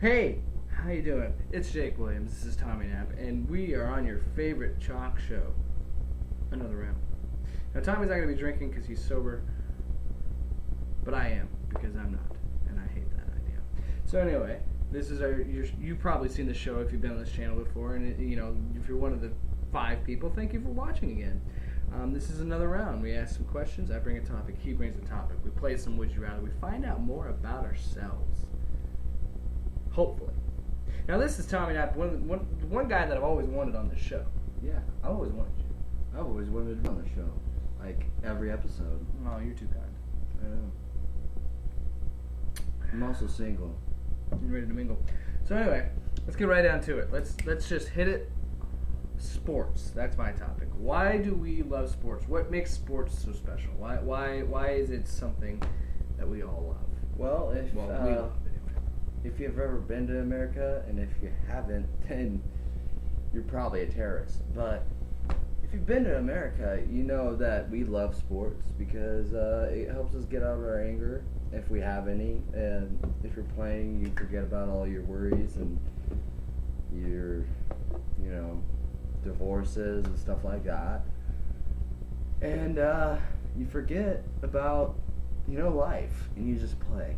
Hey, how you doing? It's Jake Williams. This is Tommy Knapp, and we are on your favorite chalk show. Another round. Now, Tommy's not going to be drinking because he's sober, but I am because I'm not, and I hate that idea. So anyway, this is you've probably seen the show if you've been on this channel before, and if you're one of the 5 people, thank you for watching again. This is another round. We ask some questions. I bring a topic. He brings a topic. We play some Would You Rather. We find out more about ourselves. Hopefully. Now this is Tommy Knapp, one guy that I've always wanted on this show. Yeah, I've always wanted you. I've always wanted to be on the show. Like, every episode. Oh, you're too kind. I know. I'm also single. You're ready to mingle. So anyway, let's get right down to it. Let's just hit it. Sports. That's my topic. Why do we love sports? What makes sports so special? Why is it something that we all love? Well, We love it anyway. if you've ever been to America, and if you haven't, then you're probably a terrorist. But if you've been to America, you know that we love sports because it helps us get out of our anger, if we have any. And if you're playing, you forget about all your worries and your, divorces and stuff like that. And you forget about, life, and you just play.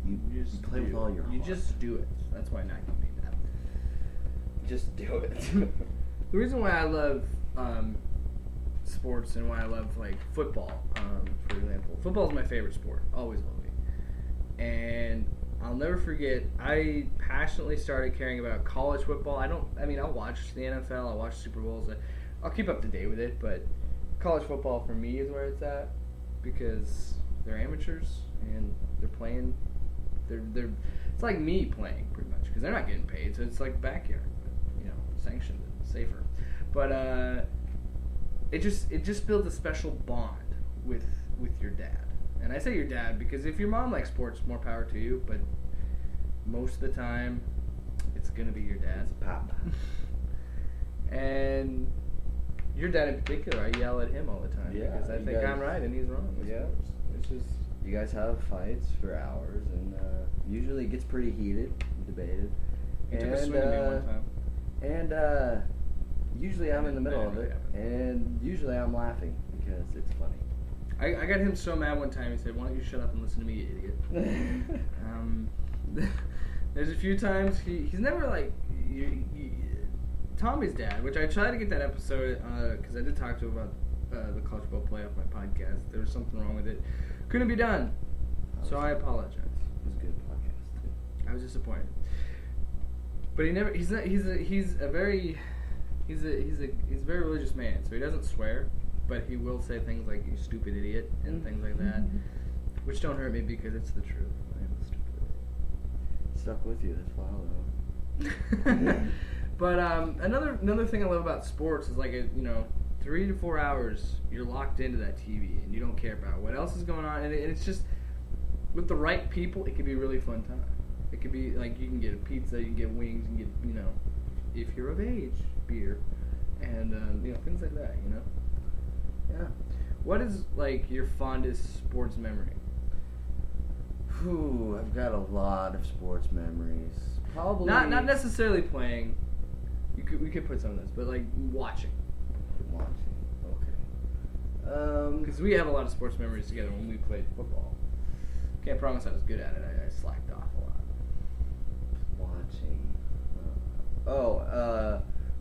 You play with all your heart. You just do it. That's why Nike made that. Just do it. The reason why I love sports and why I love football, for example, football is my favorite sport. Always will be. And I'll never forget. I passionately started caring about college football. I'll watch the NFL. I'll watch Super Bowls. I'll keep up to date with it. But college football for me is where it's at because they're amateurs and they're playing. They're it's like me playing pretty much because they're not getting paid, so it's like backyard, but sanctioned and safer. But it just builds a special bond with your dad. And I say your dad because if your mom likes sports, more power to you. But most of the time, it's gonna be your dad. It's Papa. And your dad in particular, I yell at him all the time because I think I'm right and he's wrong. Yeah. It's just. You guys have fights for hours, and usually it gets pretty heated, debated. He took a swing at me one time. And usually I'm in the middle of it, and usually I'm laughing because it's funny. I got him so mad one time. He said, "Why don't you shut up and listen to me, you idiot?" There's a few times he's never Tommy's dad, which I tried to get that episode because I did talk to him about the college football playoff, my podcast. There was something wrong with it. Couldn't be done, so I apologize. It was a good podcast too. I was disappointed, but he's a very religious man, so he doesn't swear, but he will say things like "you stupid idiot" and things like that, which don't hurt me because it's the truth. I am a stupid idiot. Stuck with you this while though. But another thing I love about sports is 3 to 4 hours, you're locked into that TV and you don't care about what else is going on. And it's just, with the right people, it could be a really fun time. It could be you can get a pizza, you can get wings, you can get, if you're of age, beer, and, things like that, Yeah. What is, your fondest sports memory? Whew, I've got a lot of sports memories. Probably. Not necessarily playing. We could put some of this, but, watching. Okay. Because we have a lot of sports memories together when we played football. Can't promise I was good at it. I slacked off a lot. Watching.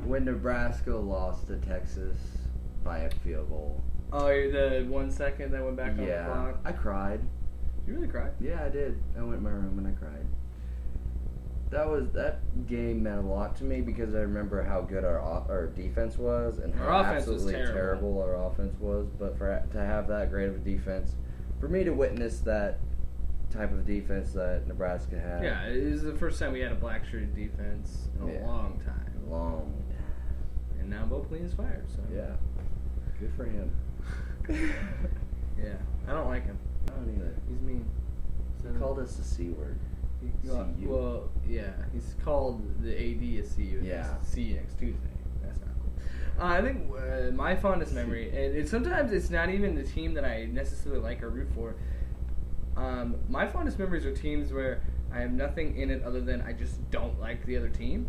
When Nebraska lost to Texas by a field goal. Oh, the 1 second that went back on the clock? I cried. You really cried? Yeah, I did. I went in my room and I cried. That game meant a lot to me because I remember how good our defense was and how absolutely terrible our offense was. But to have that great of a defense, for me to witness that type of defense that Nebraska had. Yeah, it was the first time we had a black shirted defense in a long time. And now Bo Pelina's fired, so. Yeah. Good for him. Yeah. I don't like him. I don't either. He's mean. He called us the C word. Well, yeah. He's called the AD a CU. Yeah. See you next Tuesday. That's not cool. I think my fondest memory, and sometimes it's not even the team that I necessarily like or root for. My fondest memories are teams where I have nothing in it other than I just don't like the other team.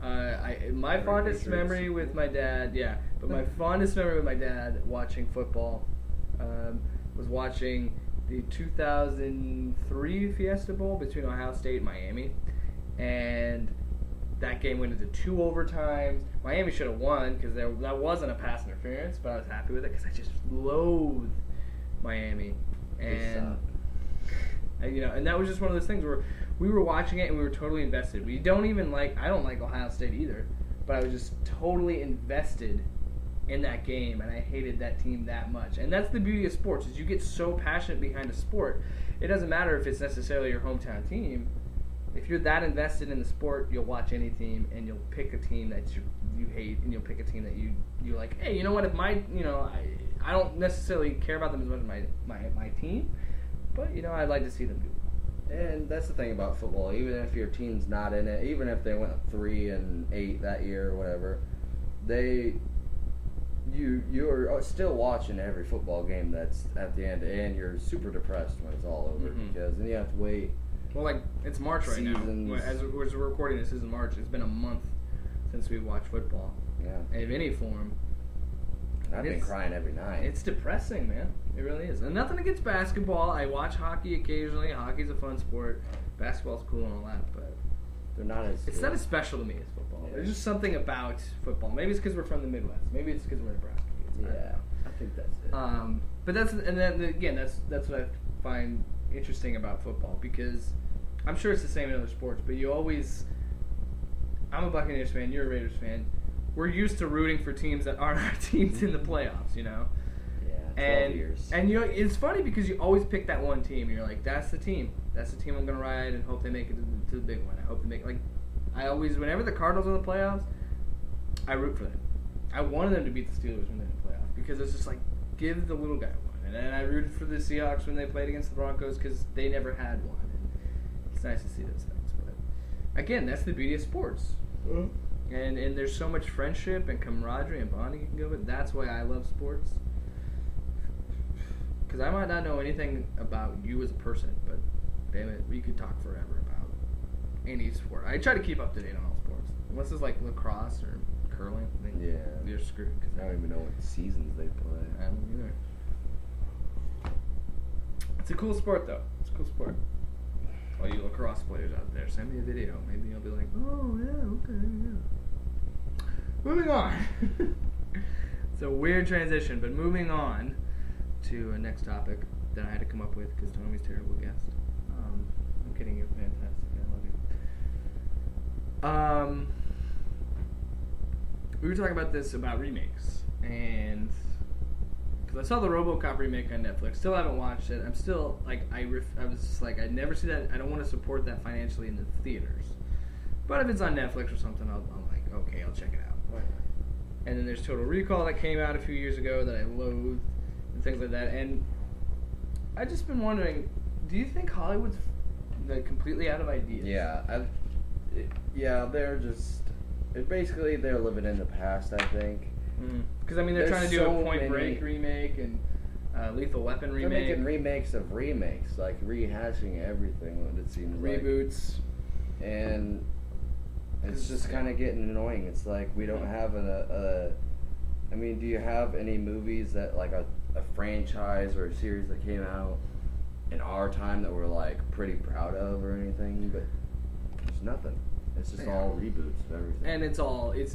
My Every fondest Patriots. memory with my dad, but my fondest memory with my dad watching football was watching the 2003 Fiesta Bowl between Ohio State and Miami, and that game went into 2 overtimes. Miami should have won because that wasn't a pass interference, but I was happy with it because I just loathe Miami, and and that was just one of those things where we were watching it and we were totally invested. I don't like Ohio State either, but I was just totally invested in that game, and I hated that team that much. And that's the beauty of sports, is you get so passionate behind a sport. It doesn't matter if it's necessarily your hometown team. If you're that invested in the sport, you'll watch any team, and you'll pick a team that you hate, and you'll pick a team that you like. Hey, you know what? If I don't necessarily care about them as much as my team, but I'd like to see them do well. And that's the thing about football. Even if your team's not in it, even if they went 3-8 that year or whatever, you're still watching every football game that's at the end, and you're super depressed when it's all over because then you have to wait. Well, like, it's March right Seasons. now. As we're recording this, is in March. It's been a month since we watched football. Yeah. In any form. I've been crying every night. It's depressing, man. It really is. And nothing against basketball. I watch hockey occasionally. Hockey's a fun sport. Basketball's cool and all that, but they're not as. It's not as special to me as football. Yeah. There's just something about football. Maybe it's because we're from the Midwest. Maybe it's because we're Nebraska kids. Yeah, I think that's it. But that's what I find interesting about football, because I'm sure it's the same in other sports, but I'm a Buccaneers fan, you're a Raiders fan. We're used to rooting for teams that aren't our teams in the playoffs, Yeah, 12 years. And it's funny because you always pick that one team. You're like, that's the team. That's the team I'm going to ride and hope they make it to the big one. I hope they make whenever the Cardinals are in the playoffs, I root for them. I wanted them to beat the Steelers when they're in the playoffs because it's just like, give the little guy one. And then I rooted for the Seahawks when they played against the Broncos because they never had one. And it's nice to see those things. But again, that's the beauty of sports. Mm-hmm. And there's so much friendship and camaraderie and bonding you can go with. That's why I love sports. Because I might not know anything about you as a person, but damn it, we could talk forever about any sport. I try to keep up to date on all sports. Unless it's like lacrosse or curling, then you're screwed. Cause I don't even know what seasons they play. I don't either. It's a cool sport, though. It's a cool sport. All you lacrosse players out there, send me a video. Maybe you'll be like, oh, yeah, okay, yeah. Moving on. It's a weird transition, but moving on to a next topic that I had to come up with because Tommy's a terrible guest. I'm kidding, you're fantastic. I love you. We were talking about this, about remakes, and because I saw the RoboCop remake on Netflix, still haven't watched it. I'm still like, I was just like, I'd never see that. I don't want to support that financially in the theaters. But if it's on Netflix or something, I'm like, okay, I'll check it out. And then there's Total Recall that came out a few years ago that I loathed and things like that. And I've just been wondering, do you think Hollywood's completely out of ideas? Yeah, they're just. Basically, they're living in the past, I think. Because, I mean, they're trying to do a Point Break remake and Lethal Weapon remake. They're making remakes of remakes, like rehashing everything, what it seems like. Reboots. And it's just kind of getting annoying. It's like we don't have I mean, do you have any movies that, like, a franchise or a series that came out in our time that we're, like, pretty proud of or anything? But there's nothing. It's just all reboots of everything. And it's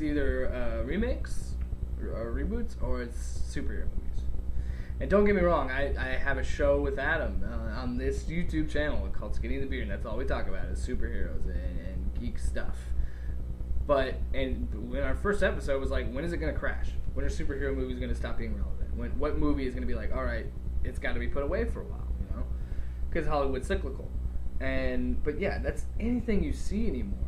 either remakes or reboots or it's superhero movies. And don't get me wrong, I have a show with Adam on this YouTube channel called Skinny the Beard, and that's all we talk about is superheroes and geek stuff. And when our first episode was like, when is it going to crash? When are superhero movies going to stop being relevant? What movie is going to be like, all right, it's got to be put away for a while, Because Hollywood's cyclical. But yeah, that's anything you see anymore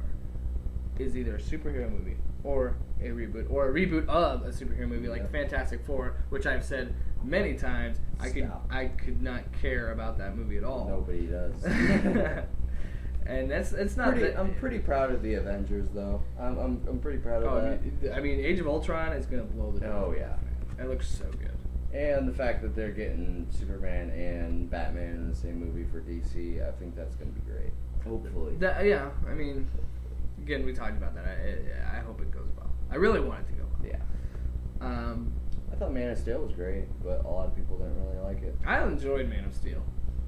is either a superhero movie or a reboot of a superhero movie like Fantastic Four, which I've said many times I could not care about that movie at all. Nobody does. And it's not. I'm pretty proud of the Avengers, though. I'm pretty proud of that. I mean, Age of Ultron is gonna blow the door. Oh yeah, it looks so good. And the fact that they're getting Superman and Batman in the same movie for DC, I think that's gonna be great. Hopefully. Yeah, I mean, again, we talked about that. I hope it goes well. I really want it to go well. Yeah. I thought Man of Steel was great, but a lot of people didn't really like it. I enjoyed Man of Steel.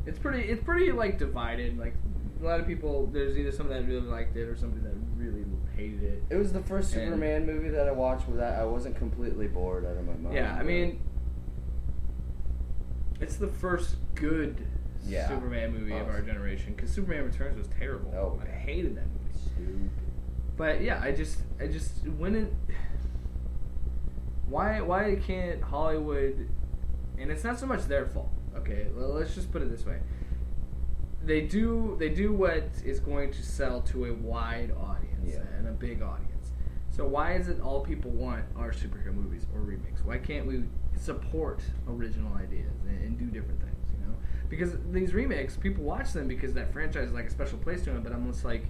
It's pretty like divided. Like a lot of people, there's either somebody that really liked it or somebody that really hated it. It was the first Superman movie that I watched where I wasn't completely bored out of my mind. Yeah, I mean, it's the first good Superman movie of our generation, because Superman Returns was terrible. Oh, I hated that movie. Stupid. But yeah, I just when it. Why can't Hollywood? And it's not so much their fault. Okay, well, let's just put it this way. They do what is going to sell to a wide audience and a big audience. So why is it all people want are superhero movies or remakes? Why can't we support original ideas and do different things? You know, because these remakes, people watch them because that franchise is like a special place to them. But I'm just like,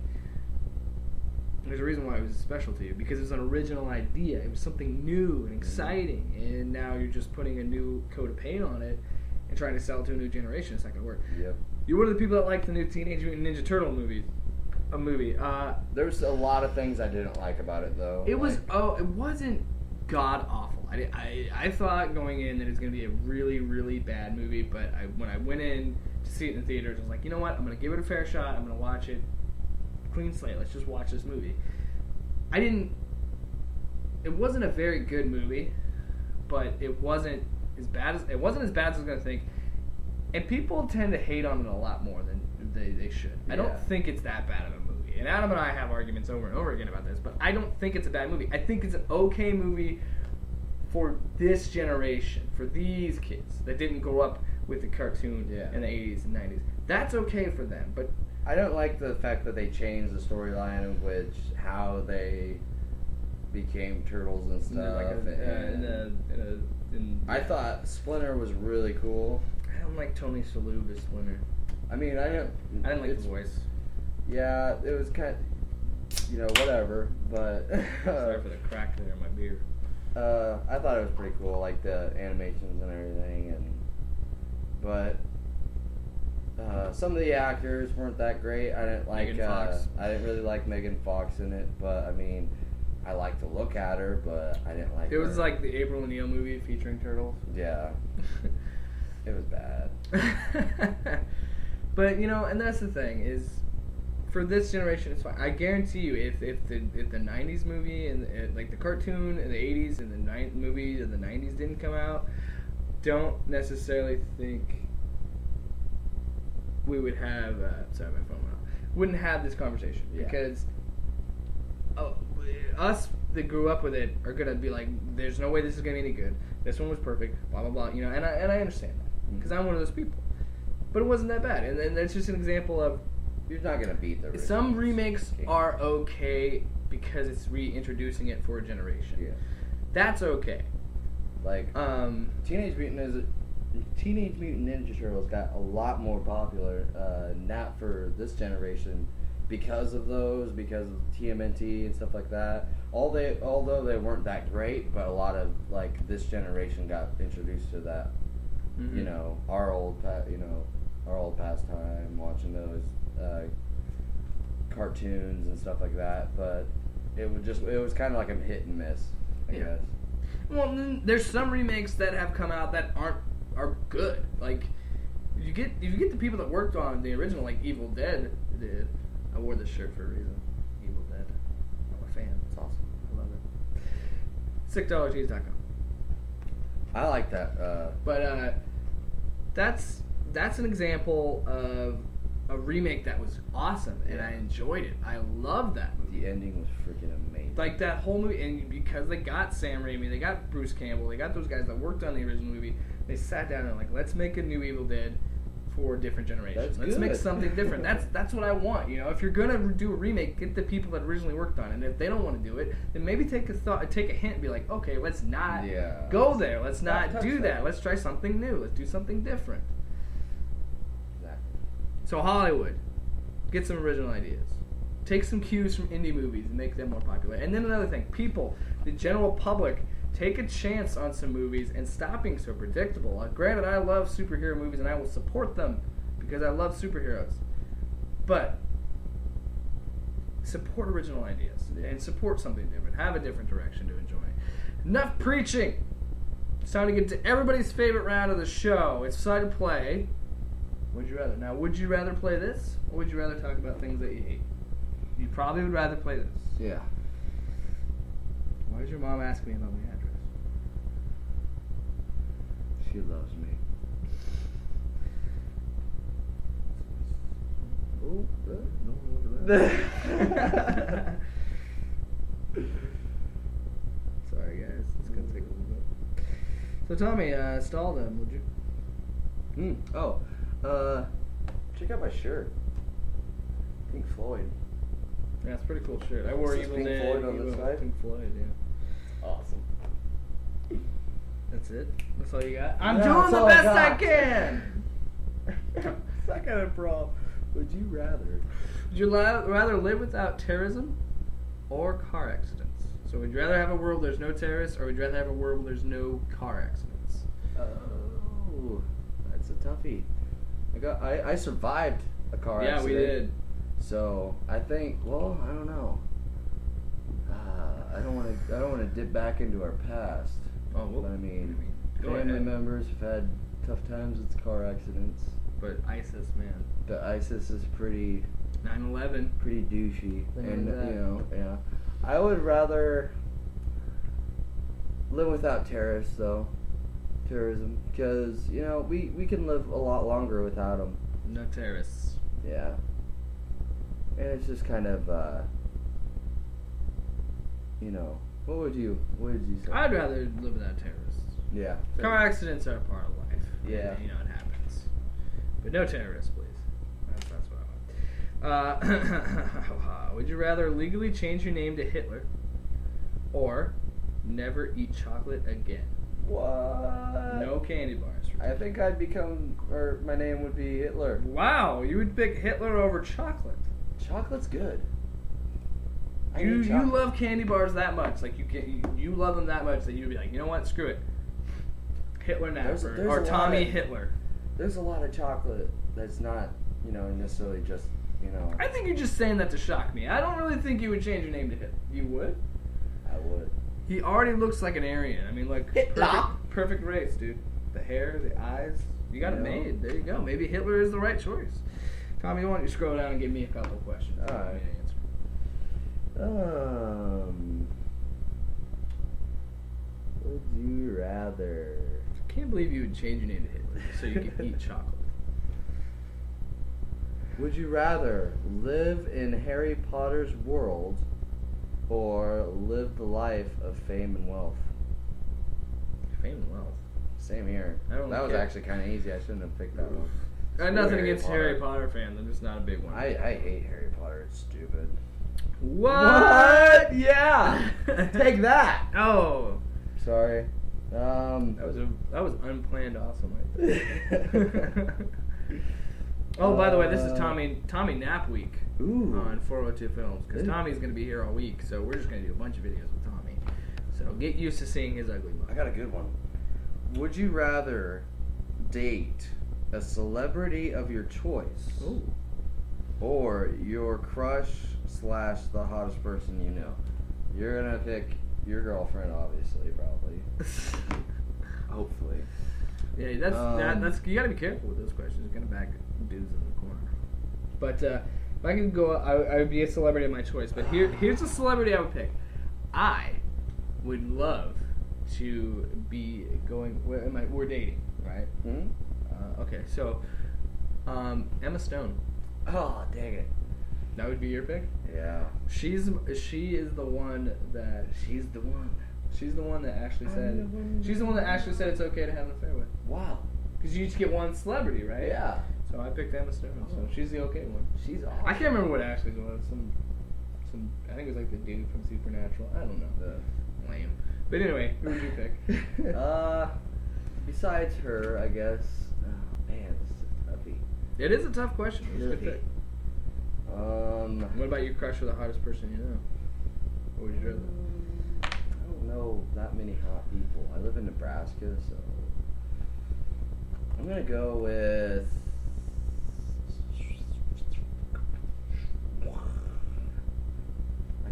there's a reason why it was special to you, because it was an original idea. It was something new and exciting, and now you're just putting a new coat of paint on it and trying to sell it to a new generation. It's not gonna work. Yep. You're one of the people that like the new Teenage Mutant Ninja Turtle movie. There's a lot of things I didn't like about it, though. It wasn't god awful. I thought going in that it's gonna be a really, really bad movie, but when I went in to see it in the theaters, I was like, you know what? I'm gonna give it a fair shot. I'm gonna watch it. Clean slate. Let's just watch this movie. It wasn't a very good movie, but it wasn't as bad as I was gonna think. And people tend to hate on it a lot more than they should. I don't think it's that bad of a movie. And Adam and I have arguments over and over again about this, but I don't think it's a bad movie. I think it's an okay movie for this generation, for these kids that didn't grow up with the cartoon in the 80s and 90s. That's okay for them, but I don't like the fact that they changed the storyline in which how they became turtles and stuff. I thought Splinter was really cool. I don't like Tony Shalhoub as Splinter. I mean, I didn't like his voice. Yeah, it was kind of, whatever, but... Sorry for the crack there in my beard. I thought it was pretty cool, like the animations and everything, but... some of the actors weren't that great. I didn't like. I didn't really like Megan Fox in it, but I mean, I liked to look at her, but I didn't like. It was like the April O'Neil movie featuring turtles. Yeah, it was bad. But and that's the thing is, for this generation, it's fine. I guarantee you, if the '90s movie and like the cartoon in the '80s and the movie in the '90s didn't come out, don't necessarily think we would have sorry, my phone went off. Wouldn't have this conversation because us that grew up with it are gonna be like, there's no way this is gonna be any good. This one was perfect, blah blah blah. And I understand that because I'm one of those people. But it wasn't that bad, and that's just an example of you're not gonna beat the original. Some remakes are okay because it's reintroducing it for a generation. Yeah, that's okay. Like Teenage Mutant Ninja Turtles got a lot more popular, not for this generation, because of TMNT and stuff like that. Although they weren't that great, but a lot of like this generation got introduced to that. Mm-hmm. Our old pastime, watching those cartoons and stuff like that. But it was kind of like a hit and miss, I guess. Well, there's some remakes that have come out that are good. Like if you get the people that worked on the original, like Evil Dead did. I wore this shirt for a reason. Evil Dead. I'm a fan. It's awesome. I love it. $6cheese.com. I like that. But that's an example of a remake that was awesome, and I enjoyed it. I loved that movie. The ending was freaking amazing. Like that whole movie, and because they got Sam Raimi, they got Bruce Campbell, they got those guys that worked on the original movie. They sat down and like, let's make a new Evil Dead for a different generation. Let's make something different. That's what I want. If you're gonna do a remake, get the people that originally worked on it. And if they don't want to do it, then maybe take a hint and be like, okay, let's not go there. Let's not do that. Let's try something new. Let's do something different. Exactly. So Hollywood, get some original ideas. Take some cues from indie movies and make them more popular. And then another thing, people, the general public, take a chance on some movies and stop being so predictable. Granted, I love superhero movies and I will support them because I love superheroes. But support original ideas Yeah. and support something different. Have a different direction to enjoy. Enough preaching. It's time to get to everybody's favorite round of the show. It's time to play. Would you rather? Now, would you rather play this, or would you rather talk about things that you hate? You probably would rather play this. Yeah. Why did your mom ask me about my address? She loves me. Oh, no, Sorry, guys. It's gonna take a little bit. So, Tommy, stall them, would you? Check out my shirt. Pink Floyd. Yeah, it's a pretty cool shirt. I wore Says Evil Pink Dead. Floyd on the Evil- side? Pink Floyd, yeah. Awesome. That's it? That's all you got? I'm Yeah, doing that's the all I best I got. can! Second of pro. Would you rather? Would you rather live without terrorism or car accidents? So would you rather have a world where there's no terrorists, or would you rather have a world where there's no car accidents? Oh, that's a toughie. I survived a car Yeah, accident. we did. So I think, well, I don't know. I don't want to dip back into our past. Oh, well, But I mean, go family ahead. members have had tough times with car accidents. But ISIS, man. The ISIS is pretty 9/11. douchey, Remember and that? yeah. I would rather live without terrorism, because we can live a lot longer without them. No terrorists. Yeah, and it's just kind of what would you say? I'd rather live without terrorists. Yeah, Car accidents are a part of life. Yeah. And, it happens. But no terrorists, please. That's what I want. Would you rather legally change your name to Hitler or never eat chocolate again? What? No candy bars. I think my name would be Hitler. Wow, you would pick Hitler over chocolate. Chocolate's good. I You eat chocolate. love candy bars that much, like you love them that much that you'd be like, you know what, screw it. Hitler There's Napper a or lot Tommy of- Hitler. There's a lot of chocolate that's not, necessarily just, I think you're just saying that to shock me. I don't really think you would change your name to Hitler. You would? I would. He already looks like an Aryan. I mean, like Hitler. perfect race, dude. The hair, the eyes, you got it Yeah. made. There you go. Maybe Hitler is the right choice. Tommy, why don't you scroll down and give me a couple questions? All right. Give me an answer. Would you rather? I can't believe you would change your name to Hitler so you could eat chocolate. Would you rather live in Harry Potter's world or live the life of fame and wealth? Fame and wealth. Same here. I don't That was care. actually kind of easy. I shouldn't have picked that one. I had Screw nothing against Potter. Harry Potter fans. I'm just not a big one. I hate Harry Potter. It's stupid. What? Yeah. Take that. Oh, Sorry. that was unplanned awesome right there. Oh, by the way, this is Tommy Nap Week Ooh. on 402 Films because Ooh. Tommy's going to be here all week, so we're just going to do a bunch of videos with Tommy. So get used to seeing his ugly mug. I got a good one. Would you rather date a celebrity of your choice Ooh. or your crush / the hottest person you know? You're gonna pick your girlfriend, obviously, probably. Hopefully. Yeah, that's you got to be careful with those questions. You're going to back dudes in the corner. But if I could go, I would be a celebrity of my choice. But here's a celebrity I would pick. I would love to be going. We're dating, right? Hmm? Okay, so Emma Stone. Oh, dang it. That would be your pick. Yeah. She is the one that She's the one. she's the one that actually said it's okay to have an affair with. Wow. Because you each get one celebrity, right? Yeah. So I picked Emma Stone. So Oh. she's the okay one. She's awesome. I can't remember what Ashley's was. Some I think it was like the dude from Supernatural. I don't know. Lame. But anyway, who would you pick? Besides her, I guess. Oh, man, this is toughy. It is a tough question. It's a good pick. What about your crush or the hottest person you know? What would you rather? I don't know that many hot people. I live in Nebraska, so I'm gonna go with.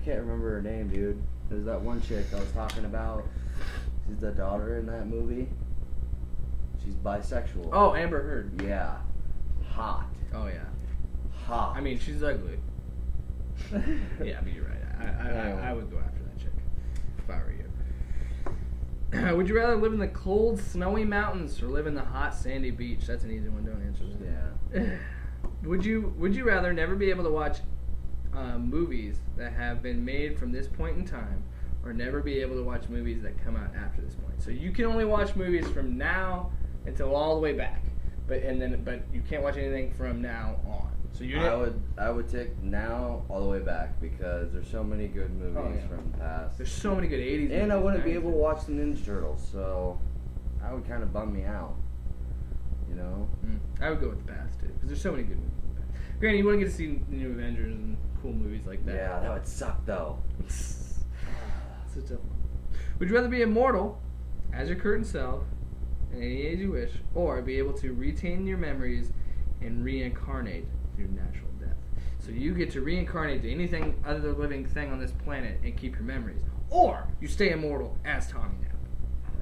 can't remember her name, dude. There's that one chick I was talking about. She's the daughter in that movie. She's bisexual. Oh, Amber Heard. Yeah. Hot. Oh yeah. Hot. I mean, she's ugly. Yeah, I mean, you're right. I would go after that chick if I were you. Would you rather live in the cold, snowy mountains or live in the hot, sandy beach? That's an easy one. Don't answer that. Yeah. Would you rather never be able to watch movies that have been made from this point in time, or never be able to watch movies that come out after this point? So you can only watch movies from now until all the way back, but you can't watch anything from now on. So I would take now all the way back because there's so many good movies from the past. There's so many good 80s movies. And I wouldn't be able to watch the Ninja Turtles, so that would kind of bum me out. You know? I would go with the past too, because there's so many good movies in the past. Granted, you wouldn't get to see the new Avengers and cool movies like that. Yeah, that would suck though. It's a tough one. Would you rather be immortal as your current self at any age you wish, or be able to retain your memories and reincarnate through natural death? So you get to reincarnate to anything other living thing on this planet and keep your memories, or you stay immortal as Tommy Knapp.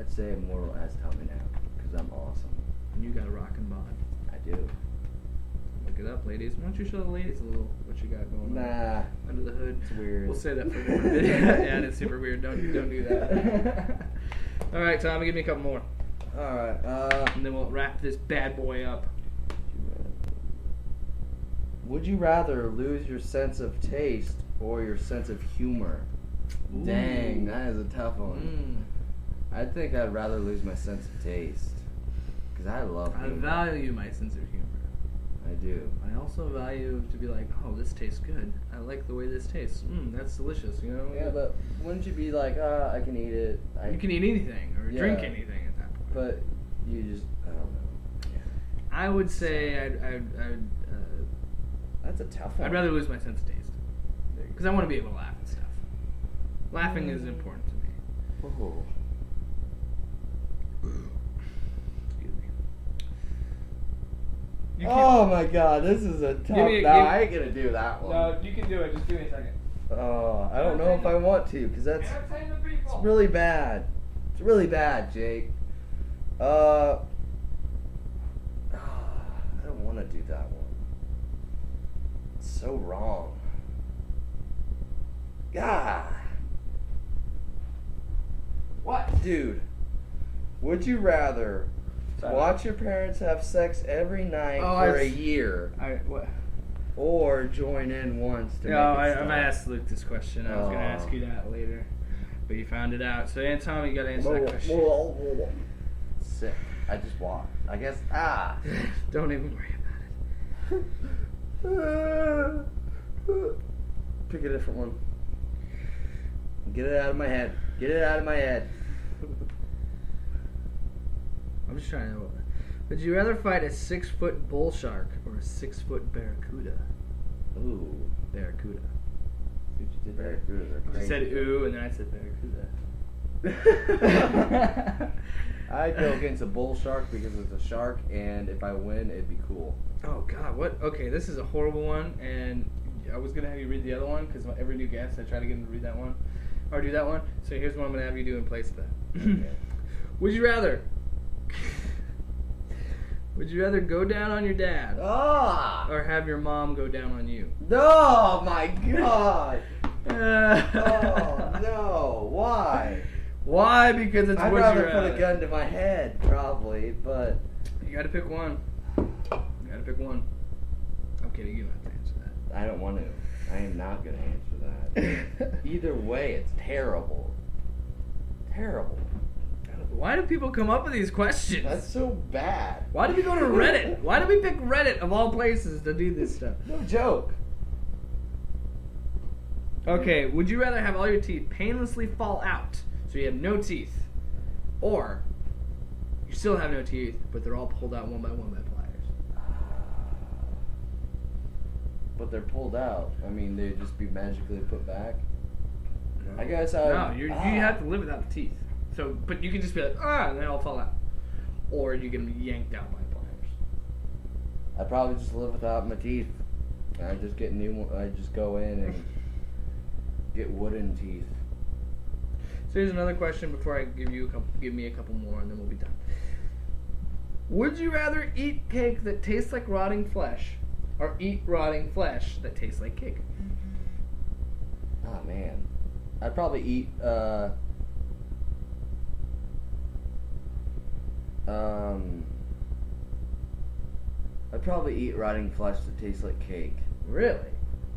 I'd say immortal as Tommy Knapp because I'm awesome. And you got a rockin' bod. I do. Look it up, ladies. Why don't you show the ladies a little what you got going on under the hood? It's weird. We'll say that for a different video. Yeah, it's super weird. Don't do that. All right, Tommy, give me a couple more. All right. And then we'll wrap this bad boy up. Would you rather lose your sense of taste or your sense of humor? Ooh. Dang, that is a tough one. I think I'd rather lose my sense of taste because I love humor. I value my sense of humor. I do. I also value to be like, oh, this tastes good. I like the way this tastes. That's delicious, you know? Yeah, but wouldn't you be like, I can eat it. You can eat anything or drink anything at that point. But you just, I don't know. Yeah. I would say I'd That's a tough one. I'd rather lose my sense of taste. Because I want to be able to laugh and stuff. Laughing is important to me. Oh. Excuse me. Oh my god, this is a tough... I ain't gonna do that one. No, you can do it. Just give me a second. Oh, I don't know if I want to, because it's really bad. It's really bad, Jake. I don't want to do that one. It's so wrong. God. What? Dude, would you rather watch your parents have sex every night for a year What? or join in once to No, make it I'm stop? asked Luke this question. I was going to ask you that later. But you found it out. So, Tom, you got to answer that question. Sick. I just walked. I guess. Don't even worry about it. Pick a different one. Get it out of my head. Get it out of my head. I'm just trying to... Would you rather fight a 6-foot bull shark or a 6-foot barracuda? Ooh. Barracuda. Dude, you did barracudas are You crazy. said ooh, and then I said barracuda. I'd go against a bull shark because it's a shark, and if I win, it'd be cool. Oh, God, what? Okay, this is a horrible one, and I was going to have you read the other one, because every new guest, I try to get them to read that one, or do that one. So here's what I'm going to have you do in place of that. Okay. Would you rather... Would you rather go down on your dad or have your mom go down on you? Oh, my God. Oh, no. Why? Why? Because it's I'd would rather you rather. put a gun to my head, probably, but... You gotta pick one. You gotta pick one. I'm kidding, you don't have to answer that. I don't want to. I am not going to answer that. Either way, it's terrible. Terrible. Why do people come up with these questions? That's so bad. Why do we go to Reddit? Why do we pick Reddit of all places to do this stuff? No joke. Okay, would you rather have all your teeth painlessly fall out, so you have no teeth, or you still have no teeth, but they're all pulled out one by pliers? But they're pulled out. I mean, they'd just be magically put back. No. I guess I... No, you have to live without the teeth. So, but you can just be like, and they all fall out. Or you can be yanked out by pliers. I'd probably just live without my teeth. I just get new one. I just go in and get wooden teeth. So here's another question before I give me a couple more, and then we'll be done. Would you rather eat cake that tastes like rotting flesh, or eat rotting flesh that tastes like cake? Oh man, I'd probably eat I'd probably eat rotting flesh that tastes like cake. Really?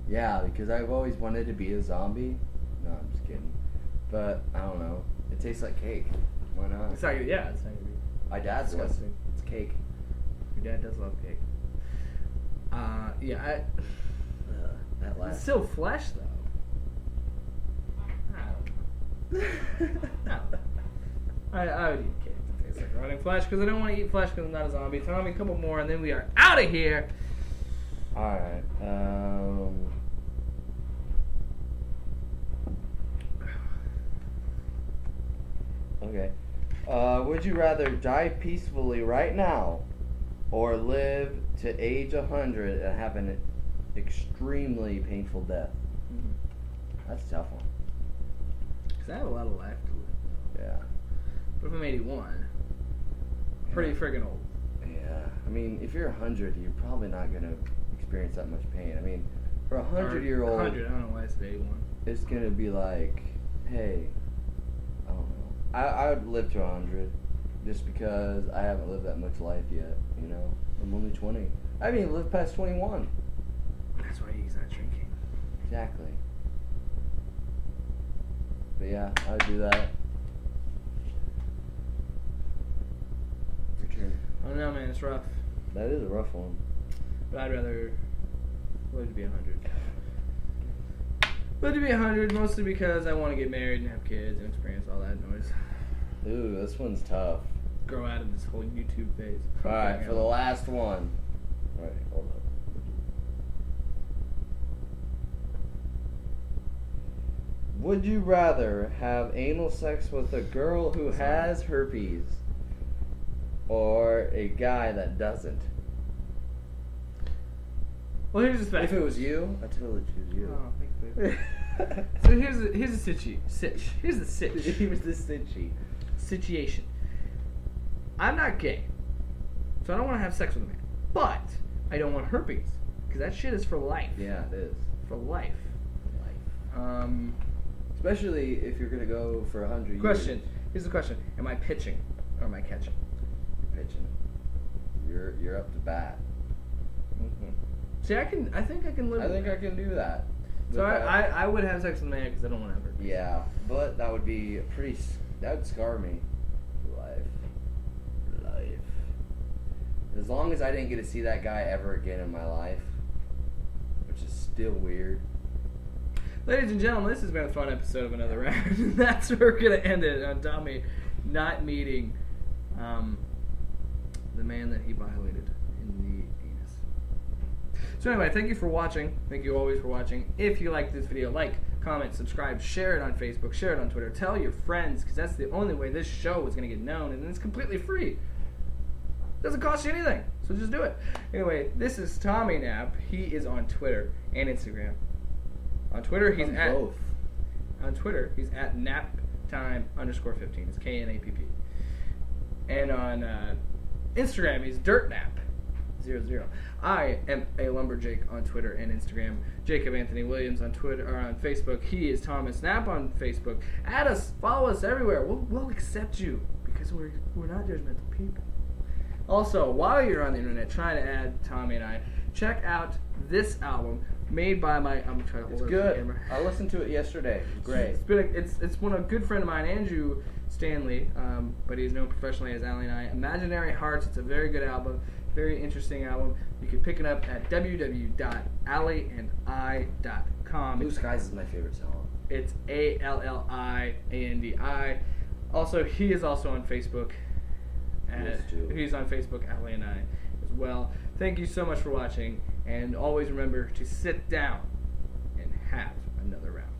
Yeah, because I've always wanted to be a zombie. No, I'm just kidding. But I don't know. It tastes like cake. Why not? It's not gonna, yeah, it's not gonna be My dad's one. disgusting. It's cake. Your dad does love cake. Yeah, That it's last. still flesh though. I don't know. No. I would eat cake that tastes like rotting flesh because I don't want to eat flesh because I'm not a zombie. Tell me a couple more and then we are out of here. Alright. Okay. Would you rather die peacefully right now or live to age 100 and have an extremely painful death? That's a tough one. Because I have a lot of life to live though. Yeah. But if I'm 81, pretty friggin' old. Yeah. I mean, if you're 100, you're probably not going to experience that much pain. I mean, for a 100-year-old, 100, I don't know why I said 81. it's going to be like, hey, I don't know. I would live to 100 just because I haven't lived that much life yet, you know? I'm only 20. I haven't even lived past 21. That's why he's not drinking. Exactly. But yeah, I'd do that. Your turn. I don't know, man. It's rough. That is a rough one. But I'd rather live to be 100. Live to be 100 mostly because I want to get married and have kids and experience all that noise. Ooh, this one's tough. Grow out of this whole YouTube phase. Alright, for the last one. Alright, hold up. Would you rather have anal sex with a girl who has herpes or a guy that doesn't? Well, here's the fact. If it was you, I'd totally choose you. Oh, thank you. So here's the Here's the sitch. Here's the stitchy. Situation. I'm not gay, so I don't want to have sex with a man. But I don't want herpes because that shit is for life. Yeah, it is. For life. Especially if you're gonna go for 100 Question. years. Here's the question: am I pitching or am I catching? You're pitching. You're up to bat. See, I think I can live. I with think that. I can do that. So But I would have sex with a man because I don't want to have herpes. yeah, but that would be that would scar me for life. As long as I didn't get to see that guy ever again in my life, which is still weird. Ladies and gentlemen, this has been a fun episode of Another Round. And that's where we're gonna end it on Tommy not meeting the man that he violated in the anus. So anyway, thank you for watching. Thank you always for watching. If you like this video, like, comment, subscribe, share it on Facebook, share it on Twitter, tell your friends, because that's the only way this show is gonna get known, and it's completely free. Doesn't cost you anything, so just do it. Anyway, this is Tommy Knapp. He is on Twitter and Instagram. On Twitter, he's On at both. On Twitter, he's at naptime_15. It's KNAPP. And on Instagram, he's dirtnap00. I am a lumberjake on Twitter and Instagram. Jacob Anthony Williams on Twitter or on Facebook. He is Thomas Knapp on Facebook. Add us, follow us everywhere. We'll accept you because we're not judgmental people. Also, while you're on the internet trying to add Tommy and I, check out this album made by my. I'm trying to hold It's it up to the good. camera. I listened to it yesterday. It's great. It's one of a good friend of mine, Andrew Stanley, but he's known professionally as Allie and I. Imaginary Hearts. It's a very good album, very interesting album. You can pick it up at www.allieandi.com. Blue Skies is my favorite song. It's ALLIANDI. Also, he is also on Facebook. Yes, too. He's on Facebook, Allie and I, as well. Thank you so much for watching, and always remember to sit down and have another round.